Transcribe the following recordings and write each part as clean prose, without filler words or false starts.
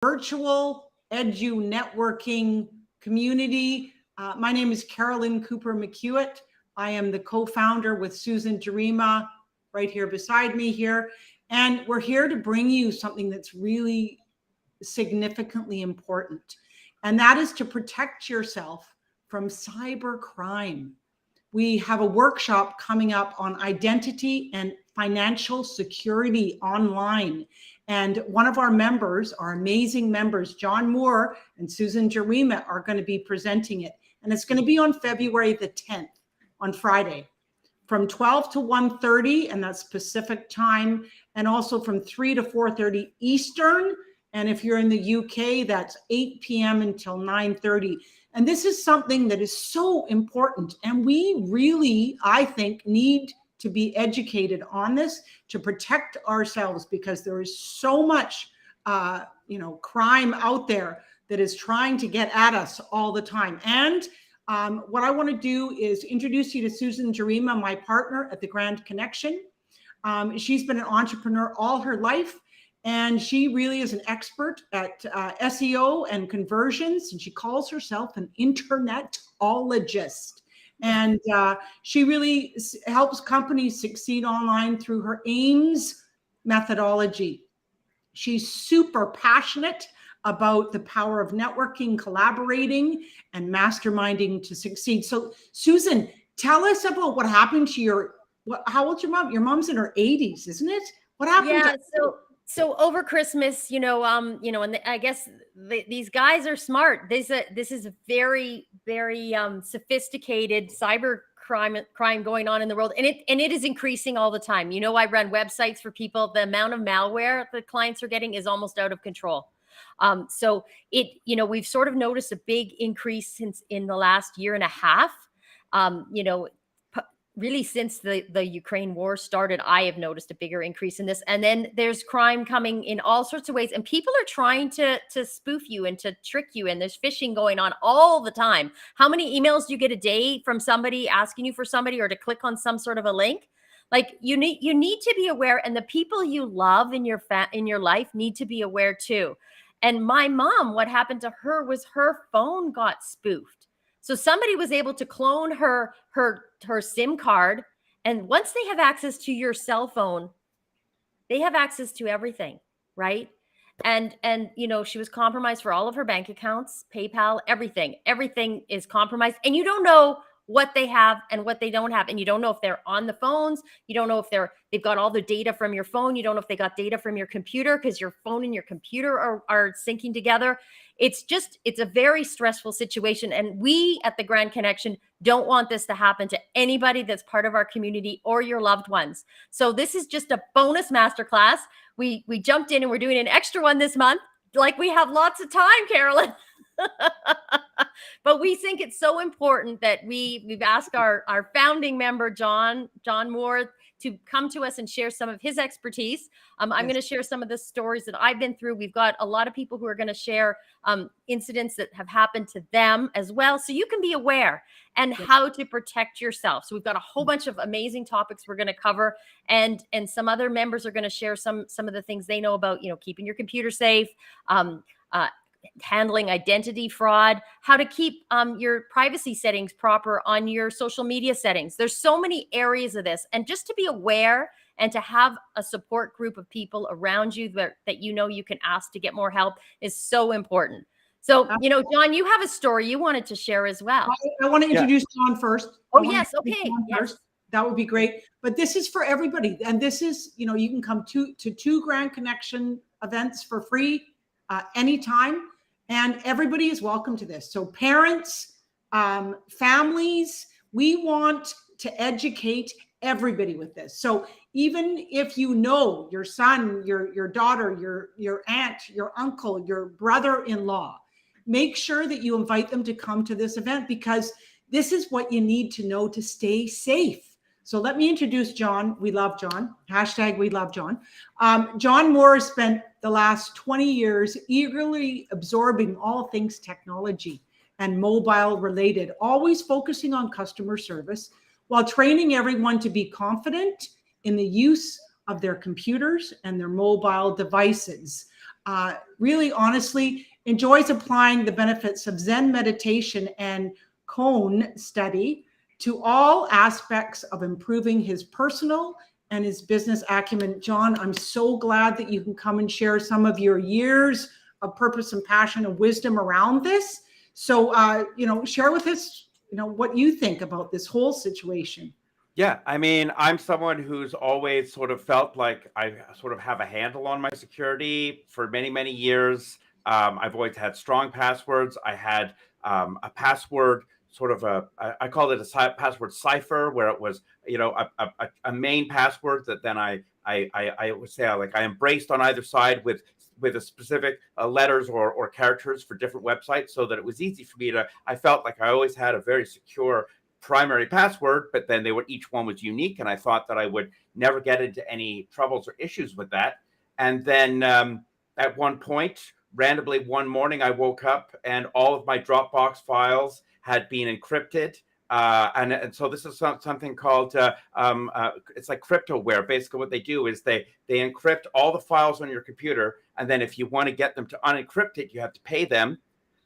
virtual edu networking community. My name is Carolyn Cooper McHewitt. I am the co-founder with Susan Jarima right here beside me here. And we're here to bring you something that's really significantly important. And that is to protect yourself from cybercrime. We have a workshop coming up on identity and financial security online. And one of our members, our amazing members, John Moore and Susan Jarima, are going to be presenting it. And it's going to be on February the 10th, on Friday, from 12 to 1:30, and that's Pacific time, and also from 3 to 4:30 Eastern. And if you're in the UK, that's 8 p.m. until 9:30. And this is something that is so important. And we really, I think, need to be educated on this to protect ourselves, because there is so much, crime out there that is trying to get at us all the time. And what I want to do is introduce you to Susan Jarima, my partner at the Grand Connection. She's been an entrepreneur all her life. And she really is an expert at SEO and conversions, and she calls herself an internetologist. And she really helps companies succeed online through her AIMS methodology. She's super passionate about the power of networking, collaborating, and masterminding to succeed. So, Susan, tell us about what happened to how old's your mom? Your mom's in her 80s, isn't it? What happened? So over Christmas, and I guess these guys are smart. This is a very, very sophisticated cyber crime going on in the world, and it is increasing all the time. I run websites for people. The amount of malware the clients are getting is almost out of control. So we've sort of noticed a big increase in the last year and a half. Really since the Ukraine war started, I have noticed a bigger increase in this. And then there's crime coming in all sorts of ways. And people are trying to spoof you and to trick you. And there's phishing going on all the time. How many emails do you get a day from somebody asking you for somebody, or to click on some sort of a link? Like you need to be aware, and the people you love in your life need to be aware too. And my mom, what happened to her was her phone got spoofed. So somebody was able to clone her SIM card. And once they have access to your cell phone, they have access to everything, right? And she was compromised for all of her bank accounts, PayPal, everything. Everything is compromised. And you don't know what they have and what they don't have. And you don't know if they're on the phones. You don't know if they've got all the data from your phone. You don't know if they got data from your computer, because your phone and your computer are syncing together. It's a very stressful situation. And we at the Grand Connection don't want this to happen to anybody that's part of our community or your loved ones. So this is just a bonus masterclass. We jumped in and we're doing an extra one this month. Like, we have lots of time, Carolyn. But we think it's so important that we've asked our founding member, John Moore, to come to us and share some of his expertise. I'm going to share some of the stories that I've been through. We've got a lot of people who are going to share incidents that have happened to them as well, so you can be aware and how to protect yourself. So we've got a whole bunch of amazing topics we're going to cover, and some other members are going to share some of the things they know about, keeping your computer safe, handling identity fraud, how to keep your privacy settings proper on your social media settings. There's so many areas of this, and just to be aware and to have a support group of people around you that you can ask to get more help is so important. So, John, you have a story you wanted to share as well. I want to introduce John first. Oh, yes. Okay. Yes. That would be great. But this is for everybody. And this is, you can come to 2 Grand Connection events for free anytime. And everybody is welcome to this. So parents, families, we want to educate everybody with this. So even if your son, your daughter, your aunt, your uncle, your brother-in-law, make sure that you invite them to come to this event, because this is what you need to know to stay safe. So let me introduce John. We love John. # we love John. John Moore has spent the last 20 years eagerly absorbing all things technology and mobile related, always focusing on customer service while training everyone to be confident in the use of their computers and their mobile devices. really honestly enjoys applying the benefits of Zen meditation and Cone study to all aspects of improving his personal and his business acumen. John, I'm so glad that you can come and share some of your years of purpose and passion and wisdom around this. So, share with us, what you think about this whole situation. Yeah, I mean, I'm someone who's always sort of felt like I sort of have a handle on my security for many, many years. I've always had strong passwords. I had a password, sort of I called it a password cipher, where it was, a main password that then I would say I embraced on either side with a specific letters or characters for different websites, so that it was easy for me I felt like I always had a very secure primary password, but then each one was unique, and I thought that I would never get into any troubles or issues with that. And then at one point, randomly one morning, I woke up and all of my Dropbox files had been encrypted. And so this is something called it's like cryptoware. Basically, what they do is they encrypt all the files on your computer, and then if you want to get them to unencrypt it, you have to pay them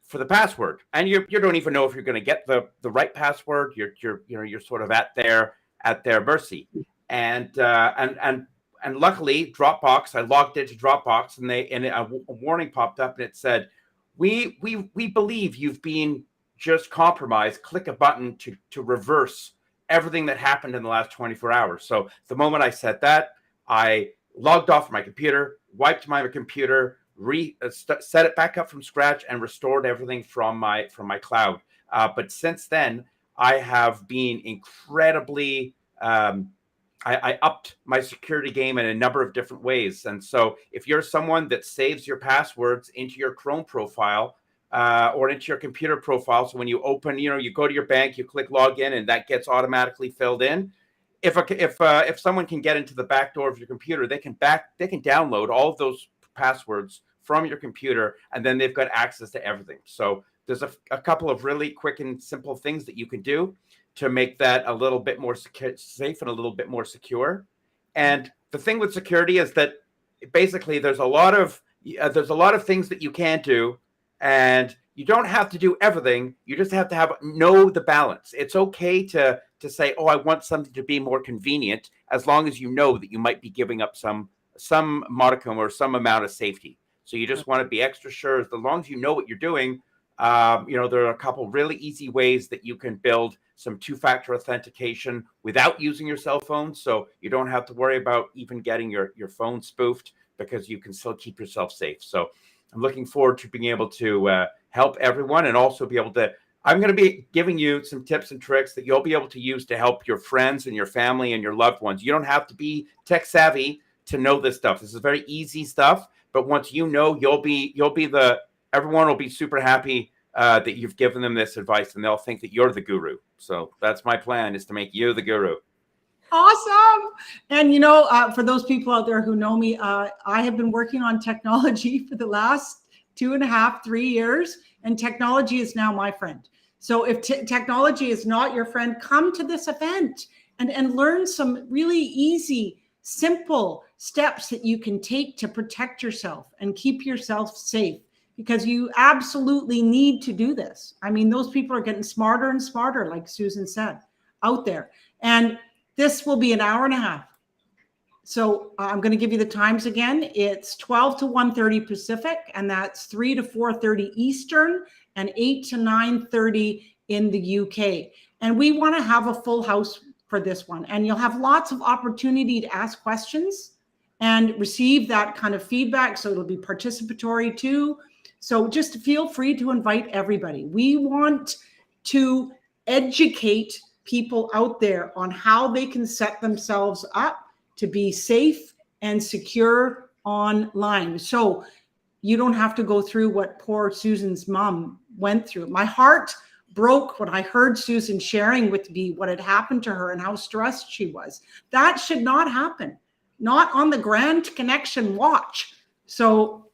for the password, and you don't even know if you're going to get the right password. You're sort of at their mercy. And luckily, Dropbox, I logged into Dropbox, and a warning popped up, and it said, we believe you've been just compromised. Click a button to reverse everything that happened in the last 24 hours. So the moment I said that, I logged off my computer, wiped my computer, set it back up from scratch, and restored everything from my cloud. But since then, I have been incredibly I upped my security game in a number of different ways. And so if you're someone that saves your passwords into your Chrome profile or into your computer profile, so when you open, you go to your bank, you click login, and that gets automatically filled in. If someone can get into the back door of your computer, they can download all of those passwords from your computer, and then they've got access to everything. So there's a couple of really quick and simple things that you can do to make that a little bit more safe and a little bit more secure. And the thing with security is that basically there's a lot of things that you can do, and you don't have to do everything. You just have to know the balance. It's okay to say, oh, I want something to be more convenient, as long as you know that you might be giving up some modicum or some amount of safety. So you just want to be extra sure. As long as you know what you're doing, there are a couple really easy ways that you can build some two-factor authentication without using your cell phone. So you don't have to worry about even getting your phone spoofed, because you can still keep yourself safe. So I'm looking forward to being able to help everyone, and also be able to, I'm going to be giving you some tips and tricks that you'll be able to use to help your friends and your family and your loved ones. You don't have to be tech savvy to know this stuff. This is very easy stuff, but once you know, everyone will be super happy that you've given them this advice, and they'll think that you're the guru. So that's my plan, is to make you the guru. Awesome. And, for those people out there who know me, I have been working on technology for the last 2.5, 3 years, and technology is now my friend. So if technology is not your friend, come to this event and learn some really easy, simple steps that you can take to protect yourself and keep yourself safe, because you absolutely need to do this. I mean, those people are getting smarter and smarter, like Susan said, out there. And this will be an hour and a half. So I'm going to give you the times again. It's 12 to 1:30 Pacific, and that's 3 to 4:30 Eastern, and 8 to 9:30 in the UK. And we want to have a full house for this one. And you'll have lots of opportunity to ask questions and receive that kind of feedback. So it'll be participatory too. So just feel free to invite everybody. We want to educate people out there on how they can set themselves up to be safe and secure online. So you don't have to go through what poor Susan's mom went through. My heart broke when I heard Susan sharing with me what had happened to her and how stressed she was. That should not happen, not on the Grand Connection watch. So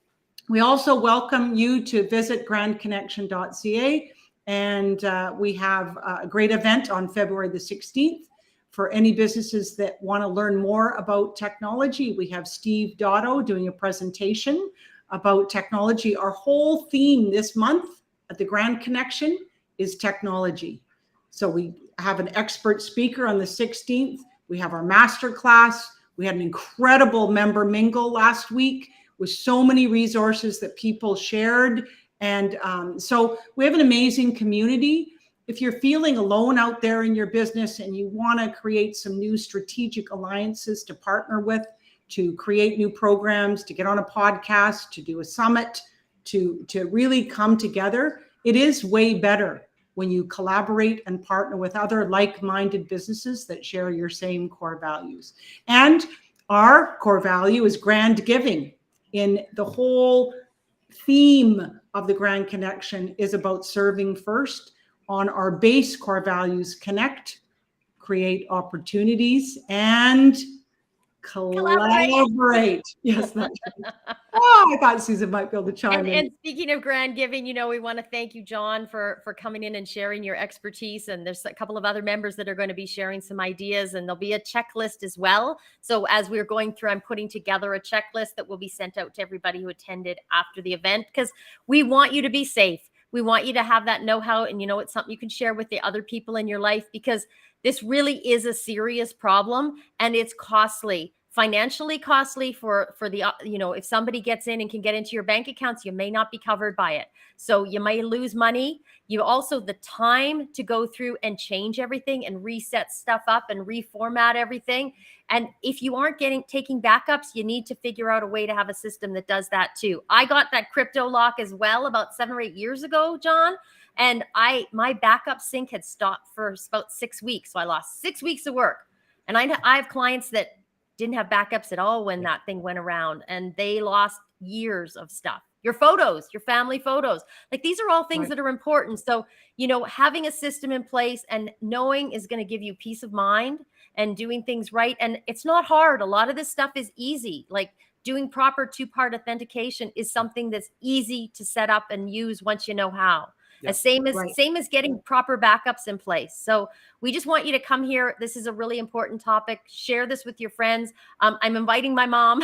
we also welcome you to visit grandconnection.ca. And we have a great event on February the 16th. For any businesses that want to learn more about technology, we have Steve Dotto doing a presentation about technology. Our whole theme this month at the Grand Connection is technology. So we have an expert speaker on the 16th. We have our master class. We had an incredible member mingle last week with so many resources that people shared. And so we have an amazing community. If you're feeling alone out there in your business and you want to create some new strategic alliances to partner with, to create new programs, to get on a podcast, to do a summit, to really come together, it is way better when you collaborate and partner with other like-minded businesses that share your same core values. And our core value is grand giving. In the whole theme of the Grand Connection is about serving first. On our base core values, connect, create opportunities, and collaborate. Yes, that's right. Oh, I thought Susan might be able to chime in. And speaking of grand giving, we want to thank you, John, for coming in and sharing your expertise. And there's a couple of other members that are going to be sharing some ideas, and there'll be a checklist as well. So as we're going through, I'm putting together a checklist that will be sent out to everybody who attended after the event, because we want you to be safe. We want you to have that know-how, and it's something you can share with the other people in your life, because this really is a serious problem, and it's costly. Financially costly for the, if somebody gets in and can get into your bank accounts, you may not be covered by it. So you may lose money. You also, the time to go through and change everything and reset stuff up and reformat everything. And if you aren't taking backups, you need to figure out a way to have a system that does that too. I got that crypto lock as well about 7 or 8 years ago, John. And my backup sync had stopped for about 6 weeks. So I lost 6 weeks of work. And I have clients that didn't have backups at all when that thing went around, and they lost years of stuff. Your photos, your family photos, like these are all things that are important. So, having a system in place and knowing is going to give you peace of mind and doing things right. And it's not hard. A lot of this stuff is easy. Like doing proper 2-part authentication is something that's easy to set up and use once you know how. Yep. Same as getting proper backups in place. So we just want you to come here. This is a really important topic. Share this with your friends. I'm inviting my mom.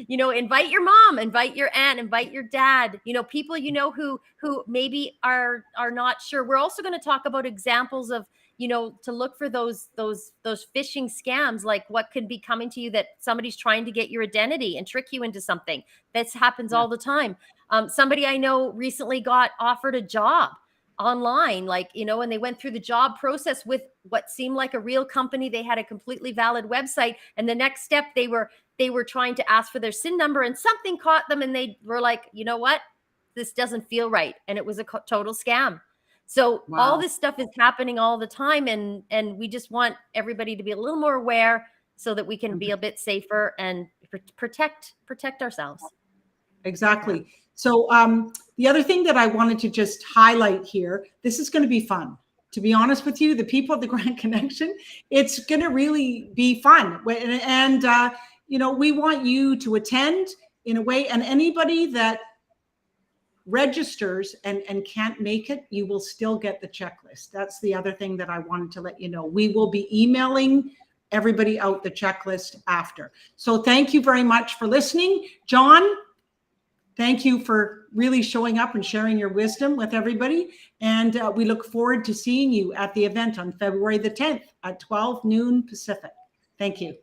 Invite your mom, invite your aunt, invite your dad. People who maybe are not sure. We're also going to talk about examples of to look for those phishing scams, like what could be coming to you, that somebody's trying to get your identity and trick you into something. This happens all the time. Somebody I know recently got offered a job online, and they went through the job process with what seemed like a real company. They had a completely valid website. And the next step, they were trying to ask for their SIN number, and something caught them, and they were like, you know what? This doesn't feel right. And it was a total scam. So all this stuff is happening all the time. And we just want everybody to be a little more aware so that we can be a bit safer and protect ourselves. Exactly. So the other thing that I wanted to just highlight here, this is going to be fun. To be honest with you, the people at the Grand Connection, it's going to really be fun. And, we want you to attend in a way, and anybody that registers and can't make it, you will still get the checklist. That's the other thing that I wanted to let you know. We will be emailing everybody out the checklist after. So thank you very much for listening. John, thank you for really showing up and sharing your wisdom with everybody. And we look forward to seeing you at the event on February the 10th at 12 noon Pacific. Thank you.